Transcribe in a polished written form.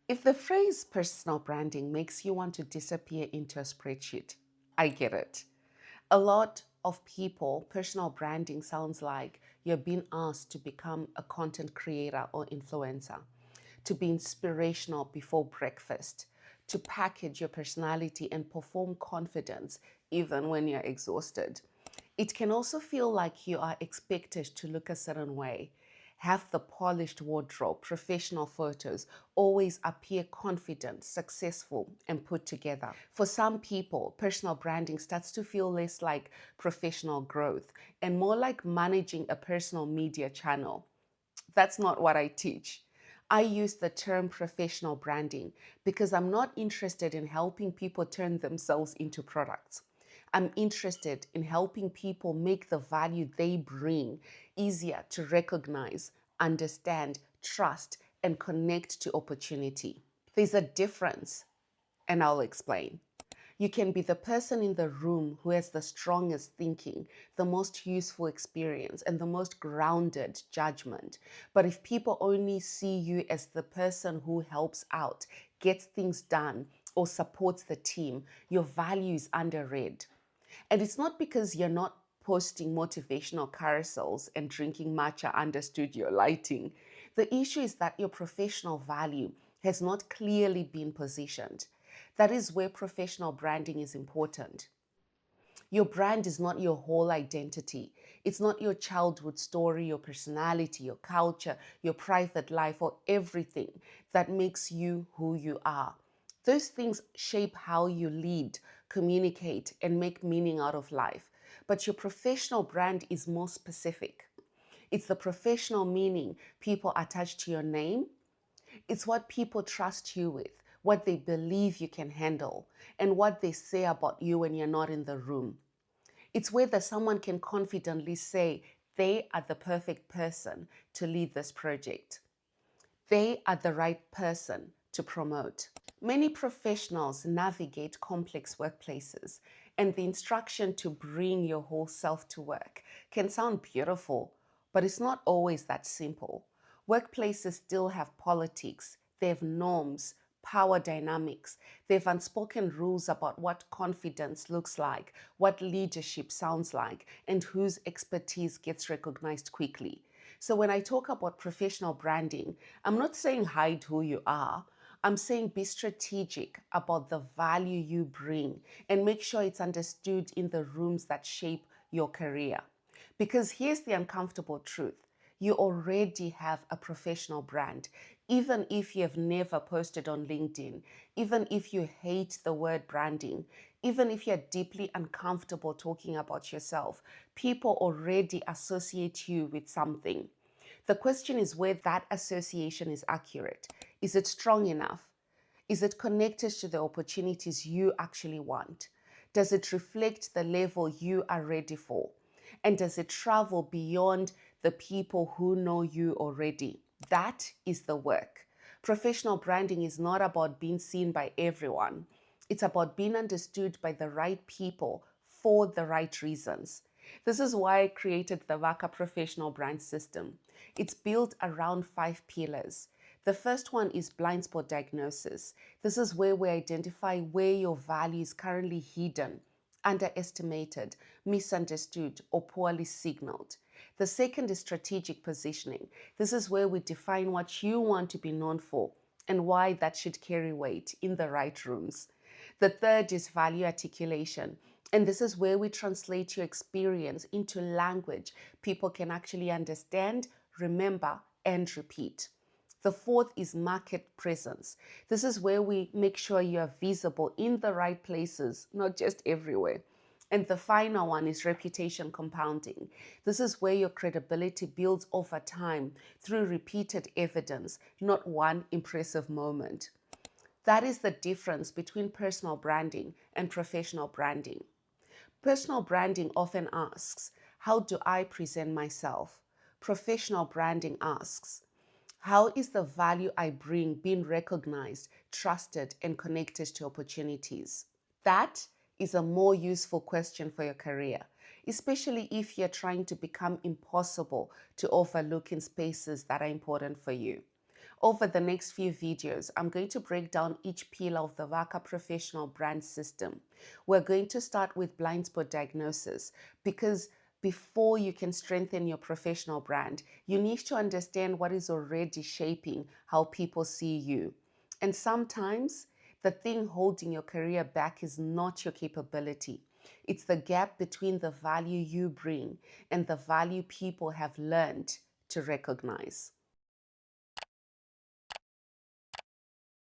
If the phrase personal branding makes you want to disappear into a spreadsheet, I get it. A lot of people, personal branding sounds like you're being asked to become a content creator or influencer, to be inspirational before breakfast, to package your personality and perform confidence even when you're exhausted. It can also feel like you are expected to look a certain way, have the polished wardrobe, professional photos, always appear confident, successful, and put together. For some people, personal branding starts to feel less like professional growth and more like managing a personal media channel. That's not what I teach. I use the term professional branding because I'm not interested in helping people turn themselves into products. I'm interested in helping people make the value they bring easier to recognize, understand, trust, and connect to opportunity. There's a difference, and I'll explain. You can be the person in the room who has the strongest thinking, the most useful experience, and the most grounded judgment. But if people only see you as the person who helps out, gets things done, or supports the team, your value is under red. And it's not because you're not posting motivational carousels and drinking matcha under studio lighting. The issue is that your professional value has not clearly been positioned. That is where professional branding is important. Your brand is not your whole identity. It's not your childhood story, your personality, your culture, your private life, or everything that makes you who you are. Those things shape how you lead, communicate, and make meaning out of life. But your professional brand is more specific. It's the professional meaning people attach to your name. It's what people trust you with, what they believe you can handle, and what they say about you when you're not in the room. It's whether someone can confidently say they are the perfect person to lead this project. They are the right person to promote. Many professionals navigate complex workplaces, and the instruction to bring your whole self to work can sound beautiful, but it's not always that simple. Workplaces still have politics, they have norms, power dynamics, they have unspoken rules about what confidence looks like, what leadership sounds like, and whose expertise gets recognized quickly. So when I talk about professional branding, I'm not saying hide who you are. I'm saying be strategic about the value you bring and make sure it's understood in the rooms that shape your career. Because here's the uncomfortable truth. You already have a professional brand, even if you have never posted on LinkedIn, even if you hate the word branding, even if you're deeply uncomfortable talking about yourself, people already associate you with something. The question is where that association is accurate. Is it strong enough? Is it connected to the opportunities you actually want? Does it reflect the level you are ready for? And does it travel beyond the people who know you already? That is the work. Professional branding is not about being seen by everyone. It's about being understood by the right people for the right reasons. This is why I created the VAKA Professional Brand System. It's built around 5 pillars. The first one is blind spot diagnosis. This is where we identify where your value is currently hidden, underestimated, misunderstood, or poorly signaled. The second is strategic positioning. This is where we define what you want to be known for and why that should carry weight in the right rooms. The third is value articulation. And this is where we translate your experience into language people can actually understand, remember, and repeat. The fourth is market presence. This is where we make sure you are visible in the right places, not just everywhere. And the final one is reputation compounding. This is where your credibility builds over time through repeated evidence, not one impressive moment. That is the difference between personal branding and professional branding. Personal branding often asks, how do I present myself? Professional branding asks, how is the value I bring being recognized, trusted, and connected to opportunities? That is a more useful question for your career, especially if you're trying to become impossible to overlook in spaces that are important for you. Over the next few videos, I'm going to break down each pillar of the VAKA Professional Brand System. We're going to start with blind spot diagnosis because before you can strengthen your professional brand, you need to understand what is already shaping how people see you. And sometimes the thing holding your career back is not your capability. It's the gap between the value you bring and the value people have learned to recognize.